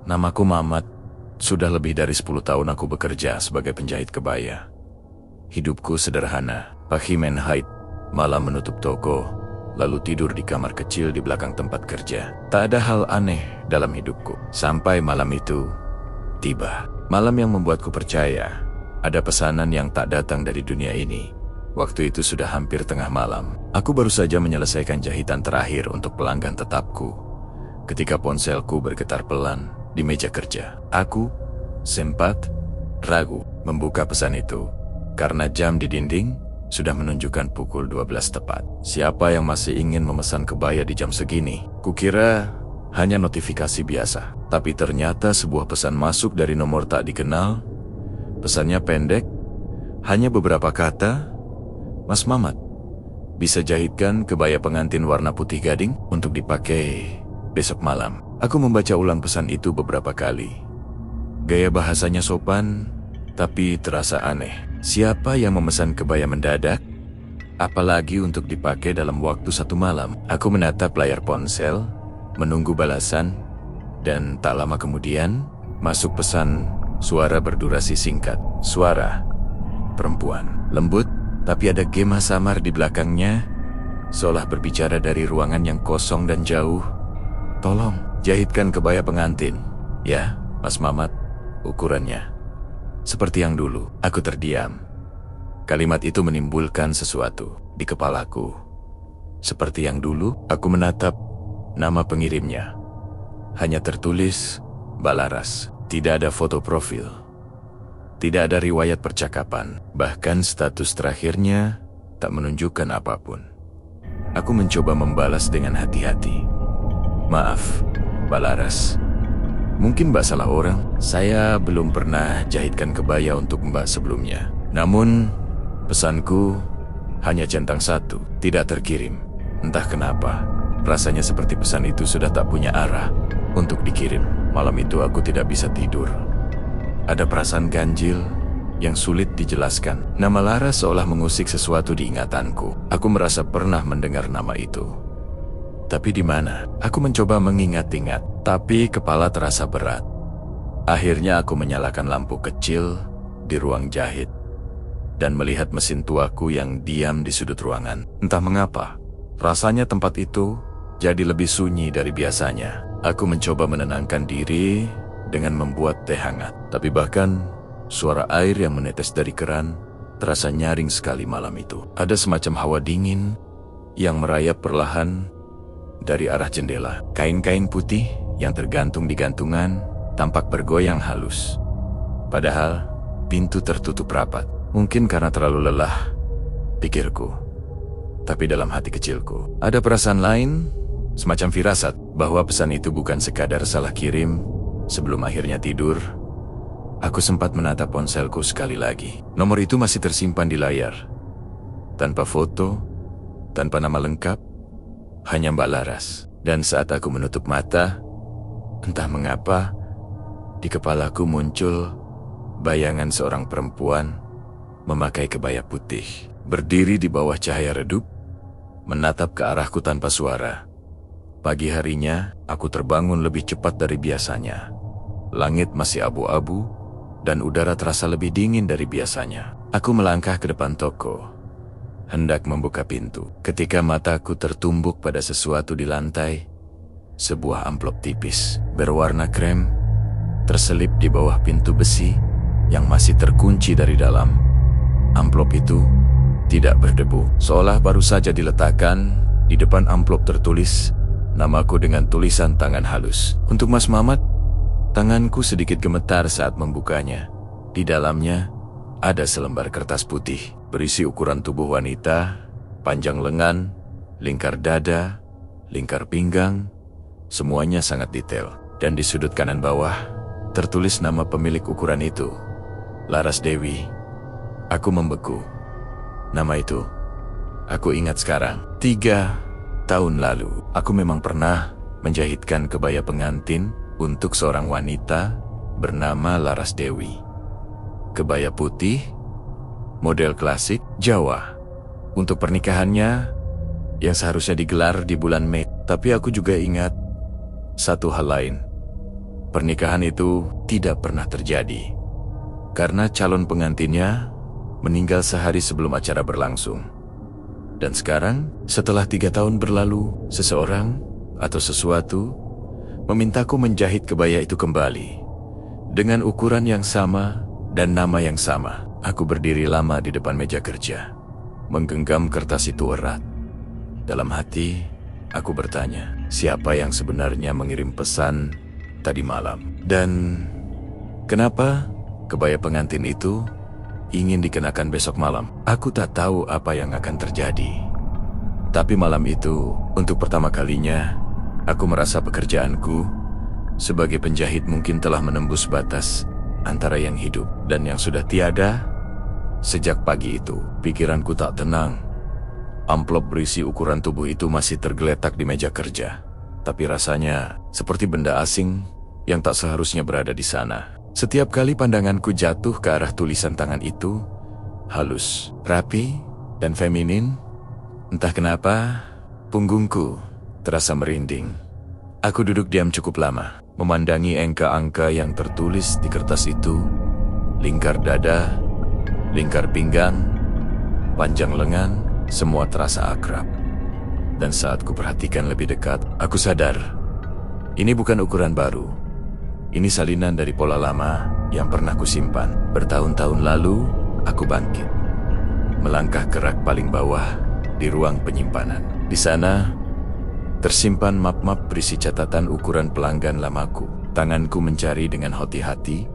Namaku Mamat. Sudah lebih dari 10 tahun aku bekerja sebagai penjahit kebaya. Hidupku sederhana, pagi main haid, malam menutup toko, lalu tidur di kamar kecil di belakang tempat kerja. Tak ada hal aneh dalam hidupku. Sampai malam itu tiba. Malam yang membuatku percaya ada pesanan yang tak datang dari dunia ini. Waktu itu sudah hampir tengah malam. Aku baru saja menyelesaikan jahitan terakhir untuk pelanggan tetapku, ketika ponselku bergetar pelan di meja kerja. Aku sempat ragu membuka pesan itu, karena jam di dinding sudah menunjukkan pukul 12 tepat. Siapa yang masih ingin memesan kebaya di jam segini? Kukira hanya notifikasi biasa, tapi ternyata sebuah pesan masuk dari nomor tak dikenal. Pesannya pendek, hanya beberapa kata. Mas Mamat, bisa jahitkan kebaya pengantin warna putih gading untuk dipakai besok malam. Aku membaca ulang pesan itu beberapa kali. Gaya bahasanya sopan, tapi terasa aneh. Siapa yang memesan kebaya mendadak? Apalagi untuk dipakai dalam waktu 1 malam. Aku menatap layar ponsel, menunggu balasan, dan tak lama kemudian, masuk pesan suara berdurasi singkat. Suara perempuan, lembut, tapi ada gema samar di belakangnya, seolah berbicara dari ruangan yang kosong dan jauh. Tolong, jahitkan kebaya pengantin. Ya, Mas Mamat, ukurannya seperti yang dulu. Aku terdiam. Kalimat itu menimbulkan sesuatu di kepalaku. Seperti yang dulu, aku menatap nama pengirimnya. Hanya tertulis Balaras. Tidak ada foto profil. Tidak ada riwayat percakapan. Bahkan status terakhirnya tak menunjukkan apapun. Aku mencoba membalas dengan hati-hati. Maaf, Balaras. Mungkin Mbak salah orang. Saya belum pernah jahitkan kebaya untuk Mbak sebelumnya. Namun, pesanku hanya centang 1, tidak terkirim. Entah kenapa, rasanya seperti pesan itu sudah tak punya arah untuk dikirim. Malam itu aku tidak bisa tidur. Ada perasaan ganjil yang sulit dijelaskan. Nama Laras seolah mengusik sesuatu di ingatanku. Aku merasa pernah mendengar nama itu. Tapi di mana? Aku mencoba mengingat-ingat, tapi kepala terasa berat. Akhirnya aku menyalakan lampu kecil di ruang jahit dan melihat mesin tuaku yang diam di sudut ruangan. Entah mengapa, rasanya tempat itu jadi lebih sunyi dari biasanya. Aku mencoba menenangkan diri dengan membuat teh hangat. Tapi bahkan suara air yang menetes dari keran terasa nyaring sekali malam itu. Ada semacam hawa dingin yang merayap perlahan dari arah jendela. Kain-kain putih yang tergantung di gantungan tampak bergoyang halus. Padahal pintu tertutup rapat. Mungkin karena terlalu lelah, pikirku. Tapi dalam hati kecilku ada perasaan lain, semacam firasat bahwa pesan itu bukan sekadar salah kirim. Sebelum akhirnya tidur, aku sempat menatap ponselku sekali lagi. Nomor itu masih tersimpan di layar. Tanpa foto, tanpa nama lengkap, hanya Mbak Laras. Dan saat aku menutup mata, entah mengapa, di kepalaku muncul bayangan seorang perempuan memakai kebaya putih, berdiri di bawah cahaya redup, menatap ke arahku tanpa suara. Pagi harinya, aku terbangun lebih cepat dari biasanya. Langit masih abu-abu, dan udara terasa lebih dingin dari biasanya. Aku melangkah ke depan toko, hendak membuka pintu, ketika mataku tertumbuk pada sesuatu di lantai. Sebuah amplop tipis, berwarna krem, terselip di bawah pintu besi yang masih terkunci dari dalam. Amplop itu tidak berdebu, seolah baru saja diletakkan. Di depan amplop tertulis namaku dengan tulisan tangan halus. Untuk Mas Mamat. Tanganku sedikit gemetar saat membukanya. Di dalamnya ada selembar kertas putih berisi ukuran tubuh wanita, panjang lengan, lingkar dada, lingkar pinggang. Semuanya sangat detail. Dan di sudut kanan bawah tertulis nama pemilik ukuran itu, Laras Dewi. Aku membeku. Nama itu aku ingat sekarang. 3 tahun lalu aku memang pernah menjahitkan kebaya pengantin untuk seorang wanita bernama Laras Dewi. Kebaya putih, model klasik Jawa, untuk pernikahannya yang seharusnya digelar di bulan Mei. Tapi aku juga ingat satu hal lain. pernikahan itu tidak pernah terjadi. Karena calon pengantinnya meninggal sehari sebelum acara berlangsung. Dan sekarang, setelah 3 tahun berlalu, seseorang atau sesuatu memintaku menjahit kebaya itu kembali. Dengan ukuran yang sama dan nama yang sama. Aku berdiri lama di depan meja kerja, menggenggam kertas itu erat. Dalam hati, aku bertanya, siapa yang sebenarnya mengirim pesan tadi malam? Dan kenapa kebaya pengantin itu ingin dikenakan besok malam? Aku tak tahu apa yang akan terjadi. Tapi malam itu, untuk pertama kalinya, aku merasa pekerjaanku sebagai penjahit mungkin telah menembus batas antara yang hidup dan yang sudah tiada. Sejak pagi itu, pikiranku tak tenang. Amplop berisi ukuran tubuh itu masih tergeletak di meja kerja. Tapi rasanya seperti benda asing yang tak seharusnya berada di sana. Setiap kali pandanganku jatuh ke arah tulisan tangan itu, halus, rapi, dan feminin, entah kenapa, punggungku terasa merinding. Aku duduk diam cukup lama, memandangi angka-angka yang tertulis di kertas itu. Lingkar dada, lingkar pinggang, panjang lengan, semua terasa akrab. Dan saat ku perhatikan lebih dekat, aku sadar, ini bukan ukuran baru. Ini salinan dari pola lama yang pernah kusimpan. Bertahun-tahun lalu, aku bangkit, melangkah ke rak paling bawah di ruang penyimpanan. Di sana, tersimpan map-map berisi catatan ukuran pelanggan lamaku. Tanganku mencari dengan hati-hati,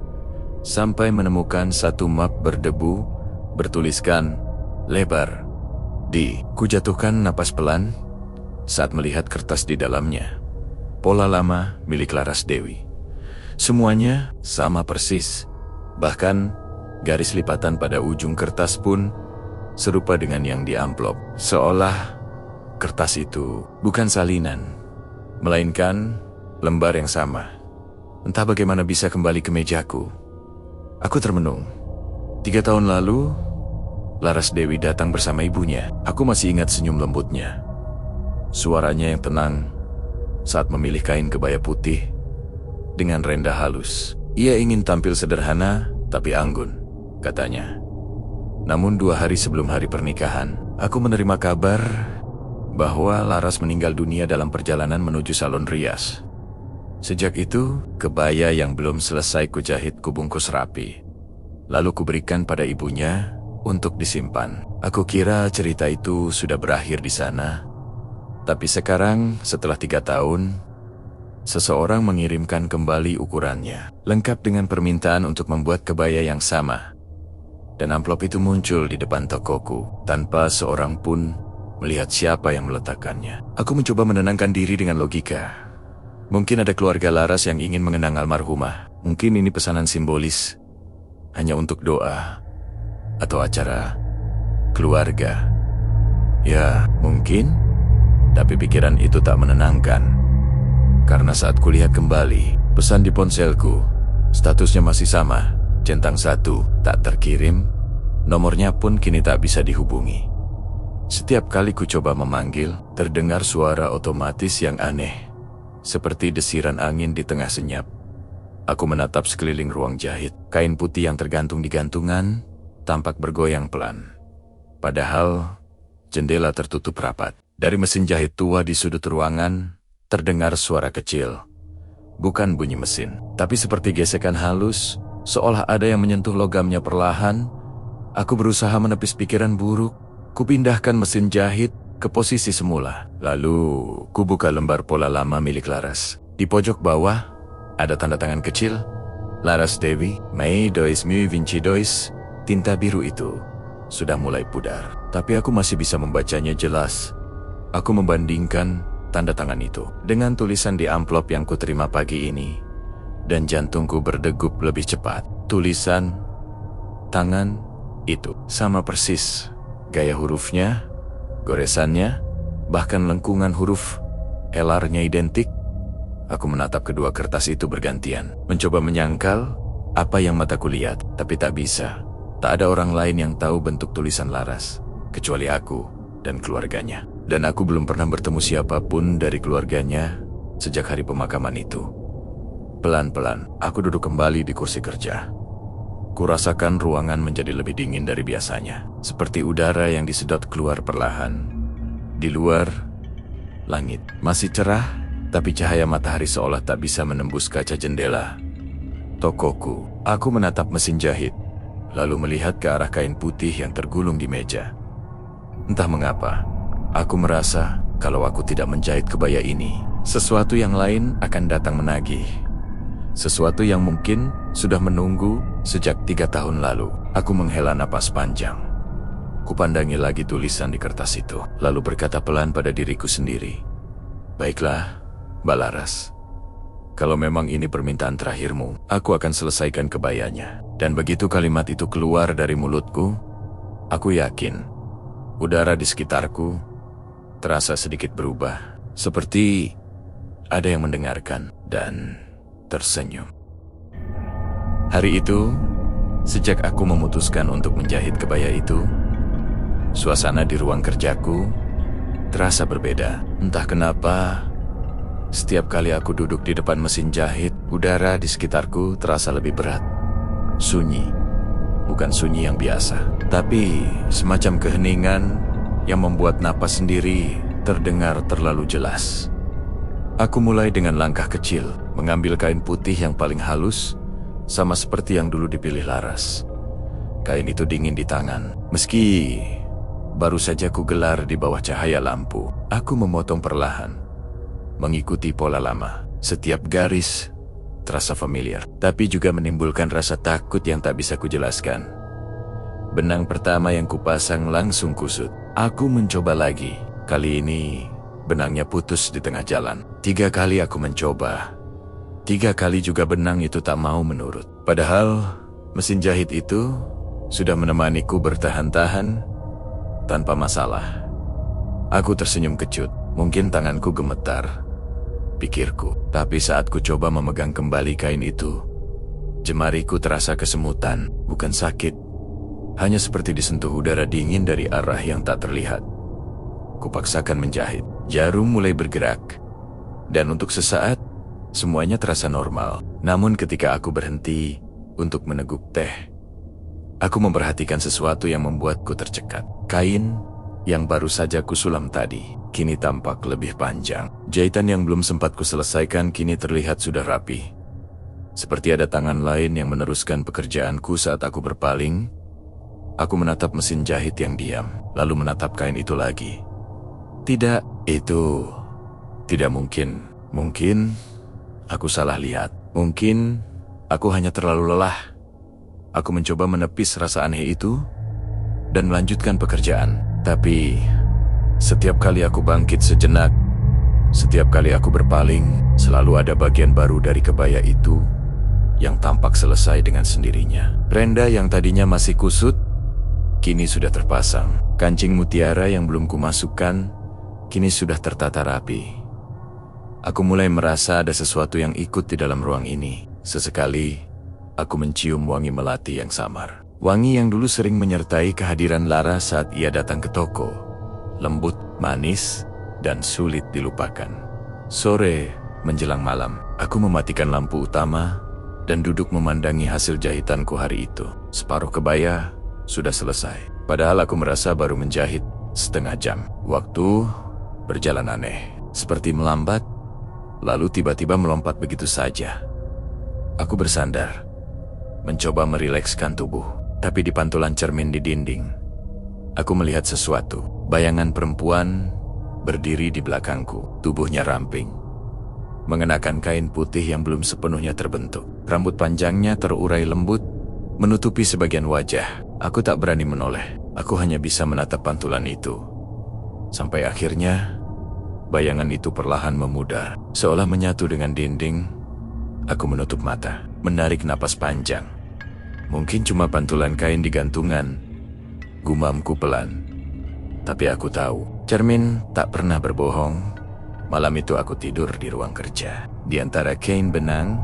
sampai menemukan satu map berdebu, bertuliskan lebar D. Kujatuhkan napas pelan saat melihat kertas di dalamnya. Pola lama milik Laras Dewi. Semuanya sama persis. Bahkan garis lipatan pada ujung kertas pun serupa dengan yang di amplop. Seolah kertas itu bukan salinan, melainkan lembar yang sama. Entah bagaimana bisa kembali ke mejaku. Aku termenung. 3 tahun lalu, Laras Dewi datang bersama ibunya. Aku masih ingat senyum lembutnya. Suaranya yang tenang saat memilih kain kebaya putih dengan rendah halus. Ia ingin tampil sederhana tapi anggun, katanya. Namun 2 hari sebelum hari pernikahan, aku menerima kabar bahwa Laras meninggal dunia dalam perjalanan menuju salon rias. Sejak itu, kebaya yang belum selesai kujahit kubungkus rapi. Lalu kuberikan pada ibunya untuk disimpan. Aku kira cerita itu sudah berakhir di sana. Tapi sekarang, setelah 3 tahun, seseorang mengirimkan kembali ukurannya, lengkap dengan permintaan untuk membuat kebaya yang sama. Dan amplop itu muncul di depan tokoku, tanpa seorang pun melihat siapa yang meletakkannya. Aku mencoba menenangkan diri dengan logika. Mungkin ada keluarga Laras yang ingin mengenang almarhumah. Mungkin ini pesanan simbolis, hanya untuk doa atau acara keluarga. Ya, mungkin. Tapi pikiran itu tak menenangkan. Karena saat kulihat kembali, pesan di ponselku, statusnya masih sama. Centang 1 tak terkirim, nomornya pun kini tak bisa dihubungi. Setiap kali ku coba memanggil, terdengar suara otomatis yang aneh, seperti desiran angin di tengah senyap. Aku menatap sekeliling ruang jahit. Kain putih yang tergantung di gantungan tampak bergoyang pelan. Padahal jendela tertutup rapat. Dari mesin jahit tua di sudut ruangan terdengar suara kecil. Bukan bunyi mesin, tapi seperti gesekan halus, seolah ada yang menyentuh logamnya perlahan. Aku berusaha menepis pikiran buruk. Kupindahkan mesin jahit ke posisi semula. Lalu kubuka lembar pola lama milik Laras. Di pojok bawah ada tanda tangan kecil, Laras Dewi, Mei 2022. Tinta biru itu sudah mulai pudar, tapi aku masih bisa membacanya jelas. Aku membandingkan tanda tangan itu dengan tulisan di amplop yang kuterima pagi ini, dan jantungku berdegup lebih cepat. Tulisan tangan itu sama persis. Gaya hurufnya, goresannya, bahkan lengkungan huruf L-nya identik. Aku menatap kedua kertas itu bergantian, mencoba menyangkal apa yang mataku lihat, tapi tak bisa. Tak ada orang lain yang tahu bentuk tulisan Laras, kecuali aku dan keluarganya. Dan aku belum pernah bertemu siapapun dari keluarganya sejak hari pemakaman itu. Pelan-pelan, aku duduk kembali di kursi kerja. Kurasakan ruangan menjadi lebih dingin dari biasanya, seperti udara yang disedot keluar perlahan. Di luar, langit masih cerah, tapi cahaya matahari seolah tak bisa menembus kaca jendela tokoku. Aku menatap mesin jahit, lalu melihat ke arah kain putih yang tergulung di meja. Entah mengapa, aku merasa kalau aku tidak menjahit kebaya ini, sesuatu yang lain akan datang menagih. Sesuatu yang mungkin sudah menunggu sejak 3 tahun lalu. Aku menghela napas panjang. Kupandangi lagi tulisan di kertas itu, lalu berkata pelan pada diriku sendiri, "Baiklah, Mbak Laras. Kalau memang ini permintaan terakhirmu, aku akan selesaikan kebayanya." Dan begitu kalimat itu keluar dari mulutku, aku yakin udara di sekitarku terasa sedikit berubah, seperti ada yang mendengarkan dan tersenyum. Hari itu, sejak aku memutuskan untuk menjahit kebaya itu, suasana di ruang kerjaku terasa berbeda. Entah kenapa, setiap kali aku duduk di depan mesin jahit, udara di sekitarku terasa lebih berat. Sunyi, bukan sunyi yang biasa, tapi semacam keheningan yang membuat napas sendiri terdengar terlalu jelas. Aku mulai dengan langkah kecil, mengambil kain putih yang paling halus, sama seperti yang dulu dipilih Laras. Kain itu dingin di tangan, meski baru saja ku gelar di bawah cahaya lampu. Aku memotong perlahan, mengikuti pola lama. Setiap garis terasa familiar, tapi juga menimbulkan rasa takut yang tak bisa kujelaskan. Benang pertama yang kupasang langsung kusut. Aku mencoba lagi. Kali ini benangnya putus di tengah jalan. 3 kali aku mencoba. 3 kali juga benang itu tak mau menurut. Padahal mesin jahit itu sudah menemaniku bertahan-tahan tanpa masalah. Aku tersenyum kecut. Mungkin tanganku gemetar, pikirku. Tapi saat ku coba memegang kembali kain itu, jemariku terasa kesemutan, bukan sakit. Hanya seperti disentuh udara dingin dari arah yang tak terlihat. Kupaksakan menjahit. Jarum mulai bergerak, dan untuk sesaat, semuanya terasa normal. Namun ketika aku berhenti untuk meneguk teh, aku memperhatikan sesuatu yang membuatku tercekat. Kain yang baru saja kusulam tadi, kini tampak lebih panjang. Jahitan yang belum sempat kuselesaikan kini terlihat sudah rapi. Seperti ada tangan lain yang meneruskan pekerjaanku. Saat aku berpaling, aku menatap mesin jahit yang diam, lalu menatap kain itu lagi. Tidak, itu tidak mungkin. Mungkin aku salah lihat. Mungkin aku hanya terlalu lelah. Aku mencoba menepis rasa aneh itu dan melanjutkan pekerjaan. Tapi setiap kali aku bangkit sejenak, setiap kali aku berpaling, selalu ada bagian baru dari kebaya itu yang tampak selesai dengan sendirinya. Renda yang tadinya masih kusut, kini sudah terpasang. Kancing mutiara yang belum kumasukkan, kini sudah tertata rapi. Aku mulai merasa ada sesuatu yang ikut di dalam ruang ini. Sesekali, aku mencium wangi melati yang samar. Wangi yang dulu sering menyertai kehadiran Lara saat ia datang ke toko. Lembut, manis, dan sulit dilupakan. Sore menjelang malam, aku mematikan lampu utama dan duduk memandangi hasil jahitanku hari itu. Separuh kebaya sudah selesai. Padahal aku merasa baru menjahit setengah jam. Waktu berjalan aneh, seperti melambat, lalu tiba-tiba melompat begitu saja. Aku bersandar, mencoba merilekskan tubuh, tapi di pantulan cermin di dinding, aku melihat sesuatu. Bayangan perempuan berdiri di belakangku, tubuhnya ramping, mengenakan kain putih yang belum sepenuhnya terbentuk. Rambut panjangnya terurai lembut, menutupi sebagian wajah. Aku tak berani menoleh, aku hanya bisa menatap pantulan itu. Sampai akhirnya, bayangan itu perlahan memudar, seolah menyatu dengan dinding. Aku menutup mata, menarik napas panjang. Mungkin cuma pantulan kain di gantungan, gumamku pelan. Tapi aku tahu, cermin tak pernah berbohong. Malam itu aku tidur di ruang kerja. Di antara kain benang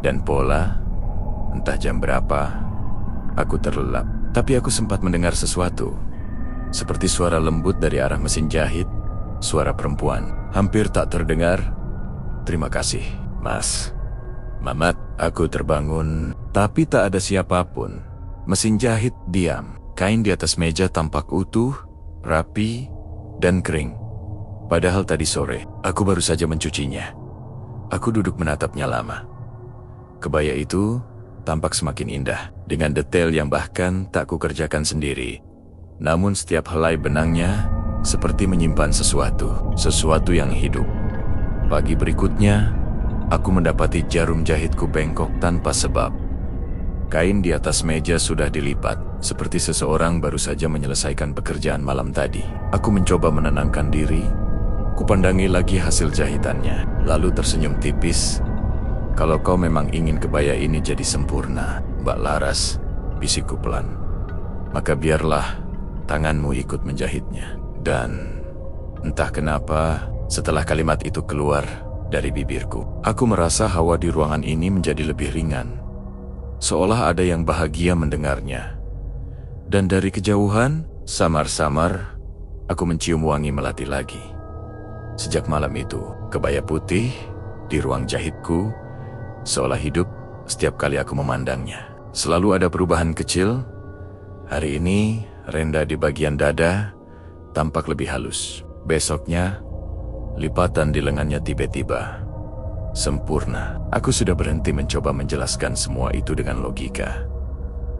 dan pola, entah jam berapa, aku terlelap. Tapi aku sempat mendengar sesuatu. Seperti suara lembut dari arah mesin jahit, suara perempuan. Hampir tak terdengar. "Terima kasih, Mas." Mamat, aku terbangun, tapi tak ada siapapun. Mesin jahit diam. Kain di atas meja tampak utuh, rapi, dan kering. Padahal tadi sore, aku baru saja mencucinya. Aku duduk menatapnya lama. Kebaya itu tampak semakin indah, dengan detail yang bahkan tak kukerjakan sendiri. Namun setiap helai benangnya seperti menyimpan sesuatu yang hidup. Pagi berikutnya, aku mendapati jarum jahitku bengkok tanpa sebab. Kain di atas meja sudah dilipat, seperti seseorang baru saja menyelesaikan pekerjaan malam tadi. Aku mencoba menenangkan diri, kupandangi lagi hasil jahitannya, lalu tersenyum tipis. Kalau kau memang ingin kebaya ini jadi sempurna, Mbak Laras, bisikku pelan, maka biarlah tanganmu ikut menjahitnya. Dan entah kenapa, setelah kalimat itu keluar dari bibirku, aku merasa hawa di ruangan ini menjadi lebih ringan. Seolah ada yang bahagia mendengarnya. Dan dari kejauhan, samar-samar, aku mencium wangi melati lagi. Sejak malam itu, kebaya putih di ruang jahitku seolah hidup setiap kali aku memandangnya. Selalu ada perubahan kecil. Hari ini, renda di bagian dada tampak lebih halus. Besoknya, lipatan di lengannya tiba-tiba sempurna. Aku sudah berhenti mencoba menjelaskan semua itu dengan logika.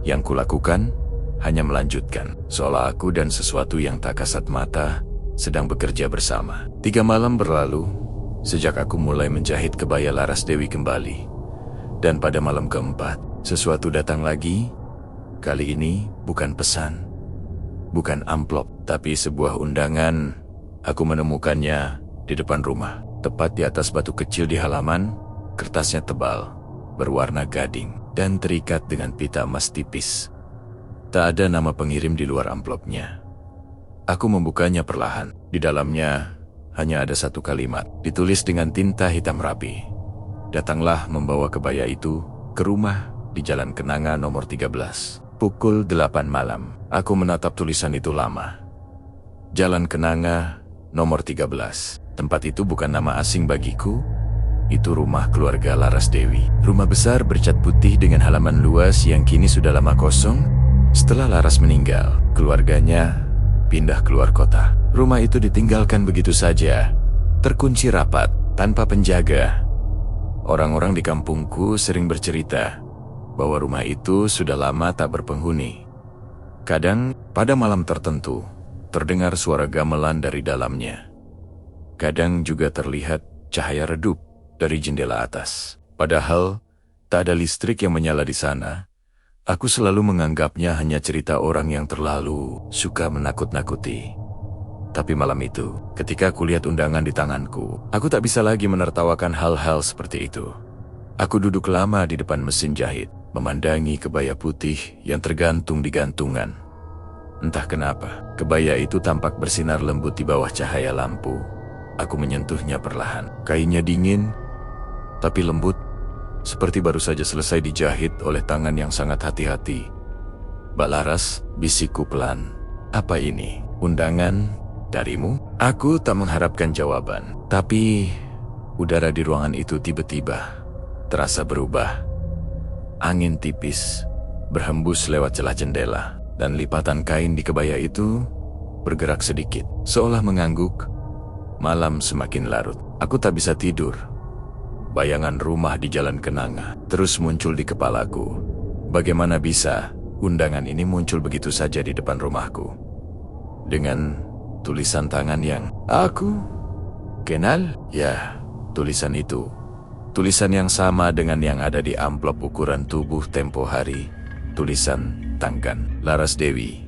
Yang kulakukan hanya melanjutkan, seolah aku dan sesuatu yang tak kasat mata sedang bekerja bersama. 3 malam berlalu sejak aku mulai menjahit kebaya Laras Dewi kembali. Dan pada malam keempat, sesuatu datang lagi. Kali ini bukan pesan, bukan amplop, tapi sebuah undangan. Aku menemukannya di depan rumah, tepat di atas batu kecil di halaman. Kertasnya tebal, berwarna gading, dan terikat dengan pita emas tipis. Tak ada nama pengirim di luar amplopnya. Aku membukanya perlahan. Di dalamnya hanya ada satu kalimat, ditulis dengan tinta hitam rapi. Datanglah membawa kebaya itu ke rumah di Jalan Kenanga nomor 13. Pukul 8 malam. Aku menatap tulisan itu lama. Jalan Kenanga nomor 13. Tempat itu bukan nama asing bagiku. Itu rumah keluarga Laras Dewi. Rumah besar bercat putih dengan halaman luas yang kini sudah lama kosong. Setelah Laras meninggal, keluarganya pindah keluar kota. Rumah itu ditinggalkan begitu saja, terkunci rapat, tanpa penjaga. Orang-orang di kampungku sering bercerita bahwa rumah itu sudah lama tak berpenghuni. Kadang, pada malam tertentu, terdengar suara gamelan dari dalamnya. Kadang juga terlihat cahaya redup dari jendela atas. Padahal, tak ada listrik yang menyala di sana. Aku selalu menganggapnya hanya cerita orang yang terlalu suka menakut-nakuti. Tapi malam itu, ketika aku lihat undangan di tanganku, aku tak bisa lagi menertawakan hal-hal seperti itu. Aku duduk lama di depan mesin jahit, memandangi kebaya putih yang tergantung di gantungan. Entah kenapa, kebaya itu tampak bersinar lembut di bawah cahaya lampu. Aku menyentuhnya perlahan. Kainnya dingin, tapi lembut, seperti baru saja selesai dijahit oleh tangan yang sangat hati-hati. "Mbak Laras," bisikku pelan. "Apa ini? Undangan darimu?" Aku tak mengharapkan jawaban, tapi udara di ruangan itu tiba-tiba terasa berubah. Angin tipis berhembus lewat celah jendela, dan lipatan kain di kebaya itu bergerak sedikit, seolah mengangguk. Malam semakin larut. Aku tak bisa tidur. Bayangan rumah di Jalan Kenanga terus muncul di kepalaku. Bagaimana bisa undangan ini muncul begitu saja di depan rumahku? Dengan tulisan tangan yang aku kenal? Ya, tulisan itu. Tulisan yang sama dengan yang ada di amplop ukuran tubuh tempo hari. Tulisan Tangkan, Laras Dewi.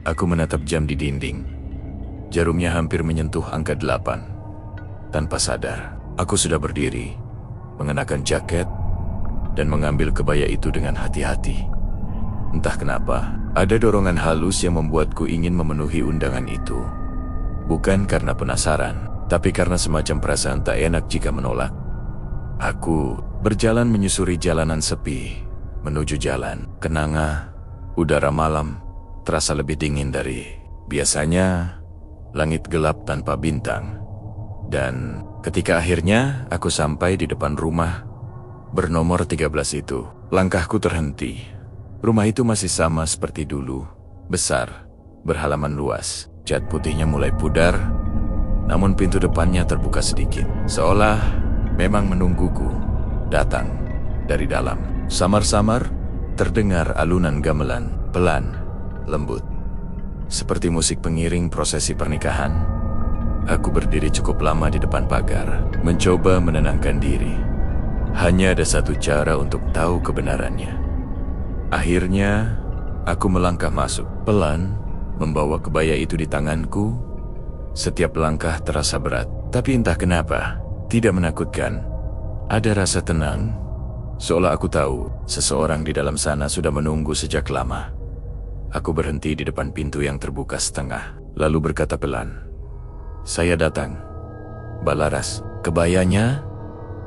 Aku menatap jam di dinding. Jarumnya hampir menyentuh angka 8. Tanpa sadar, aku sudah berdiri, mengenakan jaket, dan mengambil kebaya itu dengan hati-hati. Entah kenapa, ada dorongan halus yang membuatku ingin memenuhi undangan itu. Bukan karena penasaran, tapi karena semacam perasaan tak enak jika menolak. Aku berjalan menyusuri jalanan sepi, menuju Jalan Kenanga. Udara malam terasa lebih dingin dari biasanya. Langit gelap tanpa bintang. Dan ketika akhirnya aku sampai di depan rumah, Bernomor 13 itu, langkahku terhenti. Rumah itu masih sama seperti dulu, besar, berhalaman luas. Cat putihnya mulai pudar, namun pintu depannya terbuka sedikit, seolah memang menungguku datang dari dalam. Samar-samar terdengar alunan gamelan, pelan, lembut, seperti musik pengiring prosesi pernikahan. Aku berdiri cukup lama di depan pagar, mencoba menenangkan diri. Hanya ada satu cara untuk tahu kebenarannya. Akhirnya, aku melangkah masuk, pelan, membawa kebaya itu di tanganku. Setiap langkah terasa berat, tapi entah kenapa, tidak menakutkan. Ada rasa tenang, seolah aku tahu seseorang di dalam sana sudah menunggu sejak lama. Aku berhenti di depan pintu yang terbuka setengah, lalu berkata pelan, "Saya datang, Mbak Laras." Kebayanya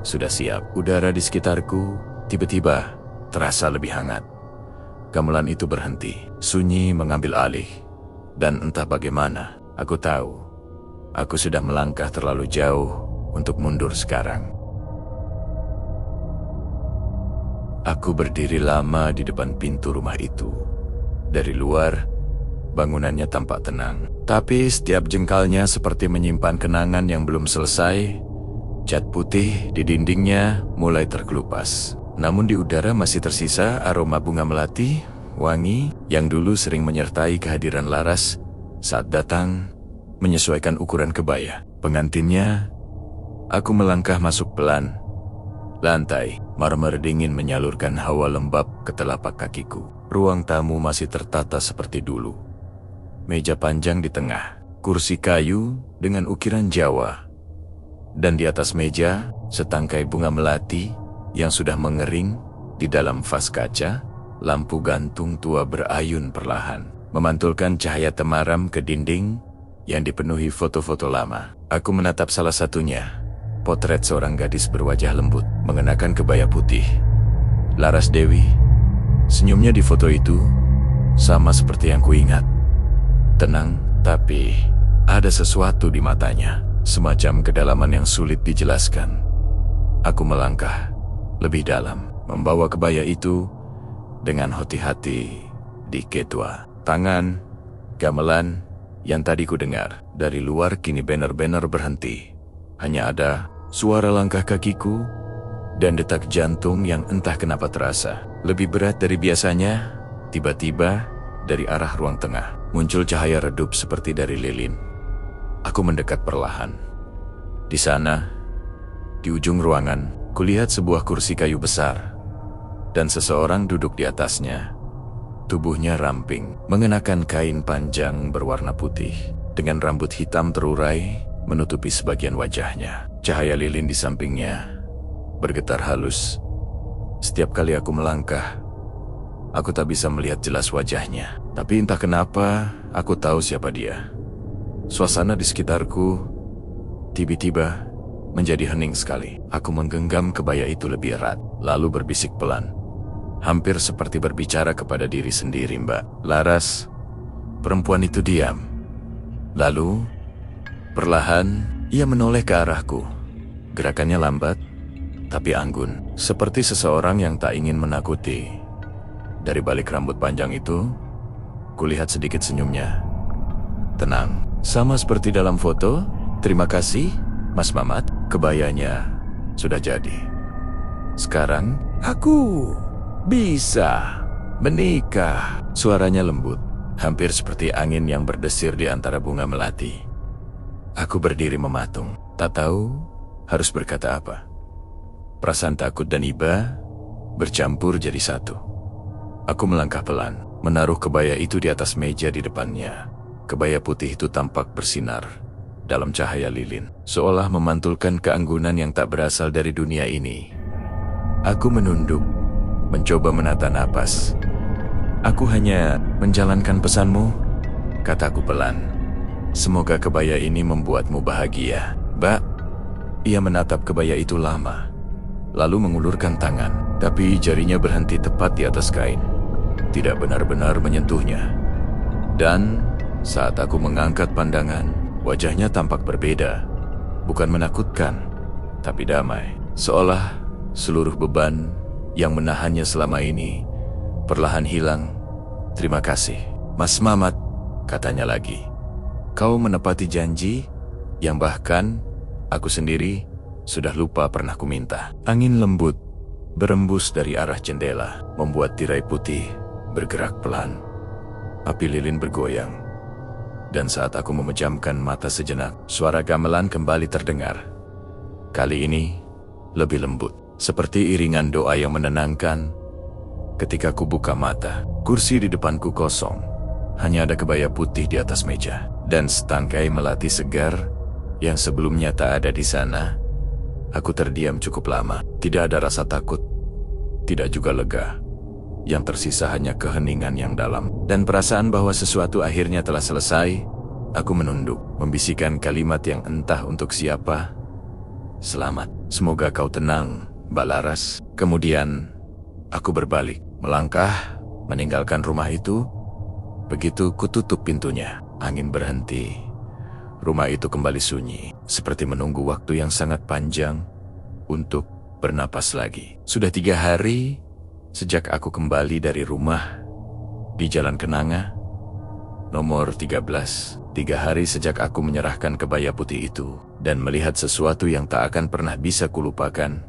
sudah siap. Udara di sekitarku tiba-tiba terasa lebih hangat. Gamelan itu berhenti, sunyi mengambil alih. Dan entah bagaimana, aku tahu, aku sudah melangkah terlalu jauh untuk mundur sekarang. Aku berdiri lama di depan pintu rumah itu. Dari luar, bangunannya tampak tenang. Tapi setiap jengkalnya seperti menyimpan kenangan yang belum selesai. Cat putih di dindingnya mulai terkelupas. Namun di udara masih tersisa aroma bunga melati, wangi, yang dulu sering menyertai kehadiran Laras saat datang menyesuaikan ukuran kebaya pengantinnya. Aku melangkah masuk pelan. Lantai marmer dingin menyalurkan hawa lembab ke telapak kakiku. Ruang tamu masih tertata seperti dulu. Meja panjang di tengah, kursi kayu dengan ukiran Jawa. Dan di atas meja, setangkai bunga melati yang sudah mengering. Di dalam vas kaca, lampu gantung tua berayun perlahan, memantulkan cahaya temaram ke dinding yang dipenuhi foto-foto lama. Aku menatap salah satunya, potret seorang gadis berwajah lembut, mengenakan kebaya putih. Laras Dewi. Senyumnya di foto itu sama seperti yang kuingat. Tenang, tapi ada sesuatu di matanya, semacam kedalaman yang sulit dijelaskan. Aku melangkah lebih dalam, membawa kebaya itu dengan hati-hati di ketwa. Tangan, gamelan yang tadi ku dengar dari luar kini benar-benar berhenti. Hanya ada suara langkah kakiku dan detak jantung yang entah kenapa terasa lebih berat dari biasanya. Tiba-tiba dari arah ruang tengah muncul cahaya redup seperti dari lilin. Aku mendekat perlahan. Di sana, di ujung ruangan, kulihat sebuah kursi kayu besar dan seseorang duduk di atasnya. Tubuhnya ramping, mengenakan kain panjang berwarna putih dengan rambut hitam terurai menutupi sebagian wajahnya. Cahaya lilin di sampingnya bergetar halus. Setiap kali aku melangkah, aku tak bisa melihat jelas wajahnya. Tapi entah kenapa, aku tahu siapa dia. Suasana di sekitarku tiba-tiba menjadi hening sekali. Aku menggenggam kebaya itu lebih erat, lalu berbisik pelan, hampir seperti berbicara kepada diri sendiri. "Mbak Laras." Perempuan itu diam. Lalu, perlahan, ia menoleh ke arahku. Gerakannya lambat, tapi anggun, seperti seseorang yang tak ingin menakuti. Dari balik rambut panjang itu, kulihat sedikit senyumnya. Tenang, sama seperti dalam foto. "Terima kasih, Mas Mamat, kebayanya sudah jadi. Sekarang, aku bisa menikah." Suaranya lembut, hampir seperti angin yang berdesir di antara bunga melati. Aku berdiri mematung, tak tahu harus berkata apa. Perasaan takut dan iba bercampur jadi satu. Aku melangkah pelan, menaruh kebaya itu di atas meja di depannya. Kebaya putih itu tampak bersinar dalam cahaya lilin, seolah memantulkan keanggunan yang tak berasal dari dunia ini. Aku menunduk, mencoba menata napas. "Aku hanya menjalankan pesanmu," kataku pelan. "Semoga kebaya ini membuatmu bahagia." "Mbak." Ia menatap kebaya itu lama, lalu mengulurkan tangan, tapi jarinya berhenti tepat di atas kain, tidak benar-benar menyentuhnya. Dan saat aku mengangkat pandangan, wajahnya tampak berbeda, bukan menakutkan, tapi damai, seolah Seluruh beban yang menahannya selama ini perlahan hilang. "Terima kasih, Mas Mamat," katanya lagi. "Kau menepati janji yang bahkan aku sendiri sudah lupa pernah kuminta." Angin lembut berembus dari arah jendela, membuat tirai putih bergerak pelan. Api lilin bergoyang. Dan saat aku memejamkan mata sejenak, suara gamelan kembali terdengar. Kali ini lebih lembut, seperti iringan doa yang menenangkan. Ketika ku buka mata, kursi di depanku kosong. Hanya ada kebaya putih di atas meja, dan setangkai melati segar yang sebelumnya tak ada di sana. Aku terdiam cukup lama. Tidak ada rasa takut, tidak juga lega. Yang tersisa hanya keheningan yang dalam, dan perasaan bahwa sesuatu akhirnya telah selesai. Aku menunduk, membisikkan kalimat yang entah untuk siapa. "Selamat, semoga kau tenang, Mbak Laras." Kemudian, aku berbalik, melangkah, meninggalkan rumah itu. Begitu kututup pintunya, angin berhenti. Rumah itu kembali sunyi, seperti menunggu waktu yang sangat panjang untuk bernapas lagi. Sudah 3 hari sejak aku kembali dari rumah di Jalan Kenanga, nomor 13. 3 hari sejak aku menyerahkan kebaya putih itu dan melihat sesuatu yang tak akan pernah bisa kulupakan.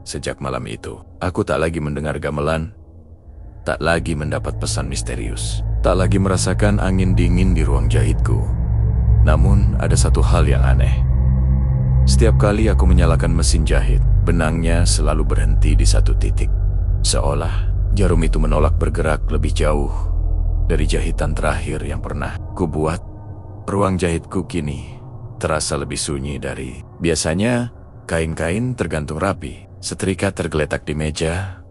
Sejak malam itu, aku tak lagi mendengar gamelan, tak lagi mendapat pesan misterius, tak lagi merasakan angin dingin di ruang jahitku. Namun ada satu hal yang aneh. Setiap kali aku menyalakan mesin jahit, benangnya selalu berhenti di satu titik. Seolah jarum itu menolak bergerak lebih jauh dari jahitan terakhir yang pernah kubuat. Ruang jahitku kini terasa lebih sunyi dari biasanya. Kain-kain tergantung rapi, setrika tergeletak di meja,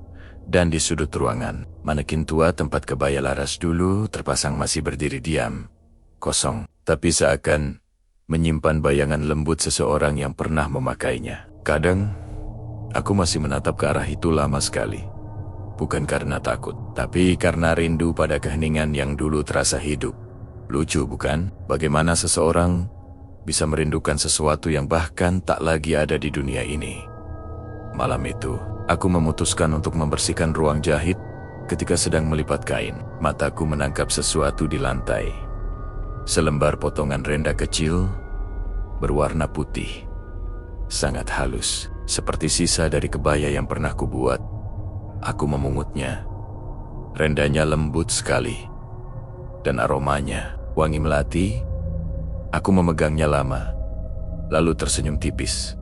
dan di sudut ruangan, manekin tua tempat kebaya Laras dulu terpasang masih berdiri diam, kosong, tapi seakan menyimpan bayangan lembut seseorang yang pernah memakainya. Kadang, aku masih menatap ke arah itu lama sekali. Bukan karena takut, tapi karena rindu pada keheningan yang dulu terasa hidup. Lucu bukan? Bagaimana seseorang bisa merindukan sesuatu yang bahkan tak lagi ada di dunia ini. Malam itu, aku memutuskan untuk membersihkan ruang jahit. Ketika sedang melipat kain, mataku menangkap sesuatu di lantai. Selembar potongan renda kecil berwarna putih, sangat halus, seperti sisa dari kebaya yang pernah kubuat. Aku memungutnya. Rendanya lembut sekali, dan aromanya wangi melati. Aku memegangnya lama, lalu tersenyum tipis.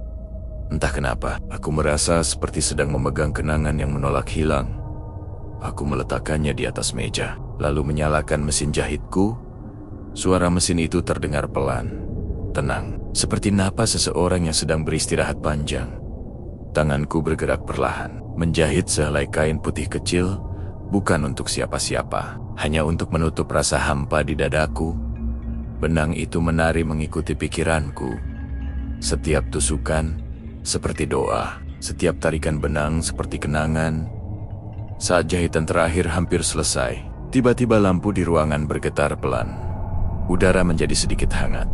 Entah kenapa, aku merasa seperti sedang memegang kenangan yang menolak hilang. Aku meletakkannya di atas meja, lalu menyalakan mesin jahitku. Suara mesin itu terdengar pelan, tenang, seperti napas seseorang yang sedang beristirahat panjang. Tanganku bergerak perlahan, menjahit sehelai kain putih kecil, bukan untuk siapa-siapa, hanya untuk menutup rasa hampa di dadaku. Benang itu menari mengikuti pikiranku. Setiap tusukan seperti doa, setiap tarikan benang seperti kenangan. Saat jahitan terakhir hampir selesai, tiba-tiba lampu di ruangan bergetar pelan. Udara menjadi sedikit hangat.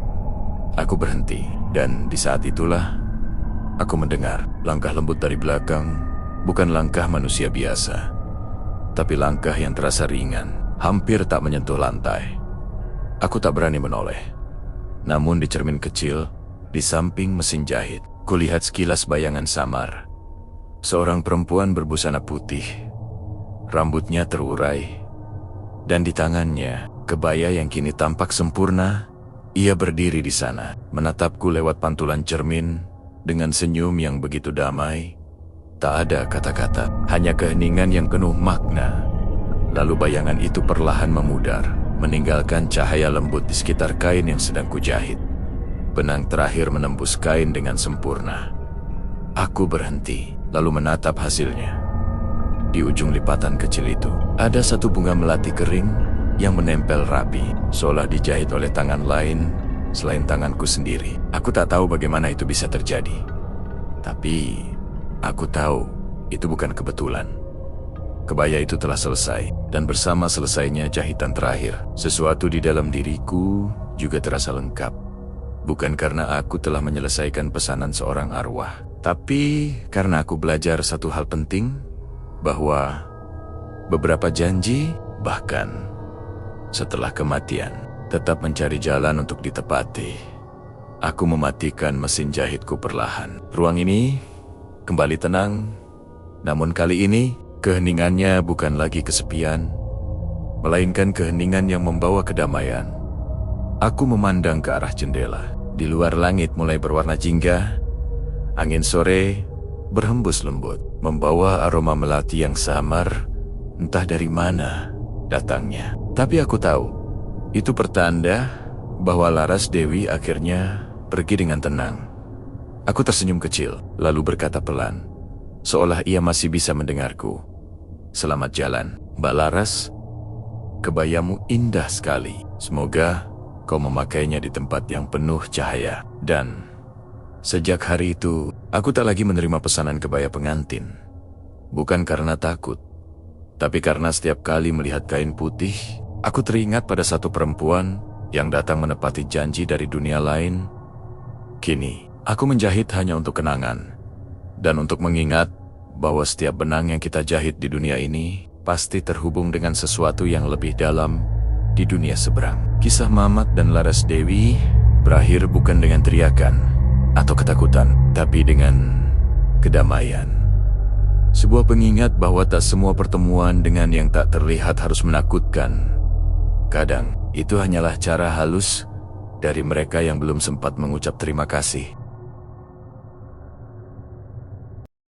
Aku berhenti, dan di saat itulah aku mendengar langkah lembut dari belakang. Bukan langkah manusia biasa, tapi langkah yang terasa ringan, hampir tak menyentuh lantai. Aku tak berani menoleh. Namun di cermin kecil, di samping mesin jahit, kulihat sekilas bayangan samar. Seorang perempuan berbusana putih, rambutnya terurai, dan di tangannya kebaya yang kini tampak sempurna. Ia berdiri di sana, menatapku lewat pantulan cermin dengan senyum yang begitu damai. Tak ada kata-kata, hanya keheningan yang penuh makna. Lalu bayangan itu perlahan memudar, meninggalkan cahaya lembut di sekitar kain yang sedang kujahit. Benang terakhir menembus kain dengan sempurna. Aku berhenti, lalu menatap hasilnya. Di ujung lipatan kecil itu, ada satu bunga melati kering yang menempel rapi, seolah dijahit oleh tangan lain selain tanganku sendiri. Aku tak tahu bagaimana itu bisa terjadi. Tapi aku tahu itu bukan kebetulan. Kebaya itu telah selesai, dan bersama selesainya jahitan terakhir, sesuatu di dalam diriku juga terasa lengkap. Bukan karena aku telah menyelesaikan pesanan seorang arwah, tapi karena aku belajar satu hal penting, bahwa beberapa janji, bahkan setelah kematian, tetap mencari jalan untuk ditepati. Aku mematikan mesin jahitku perlahan. Ruang ini kembali tenang, namun kali ini keheningannya bukan lagi kesepian, melainkan keheningan yang membawa kedamaian. Aku memandang ke arah jendela. Di luar langit mulai berwarna jingga. Angin sore berhembus lembut, membawa aroma melati yang samar, entah dari mana datangnya. Tapi aku tahu, itu pertanda bahwa Laras Dewi akhirnya pergi dengan tenang. Aku tersenyum kecil, lalu berkata pelan, seolah ia masih bisa mendengarku. Selamat jalan, Mbak Laras. Kebayamu indah sekali. Semoga kau memakainya di tempat yang penuh cahaya. Dan sejak hari itu, aku tak lagi menerima pesanan kebaya pengantin. Bukan karena takut, tapi karena setiap kali melihat kain putih, aku teringat pada satu perempuan yang datang menepati janji dari dunia lain. Kini, aku menjahit hanya untuk kenangan, dan untuk mengingat bahwa setiap benang yang kita jahit di dunia ini pasti terhubung dengan sesuatu yang lebih dalam di dunia seberang. Kisah Mamat dan Laras Dewi berakhir bukan dengan teriakan atau ketakutan, tapi dengan kedamaian. Sebuah pengingat bahwa tak semua pertemuan dengan yang tak terlihat harus menakutkan. Kadang, itu hanyalah cara halus dari mereka yang belum sempat mengucap terima kasih.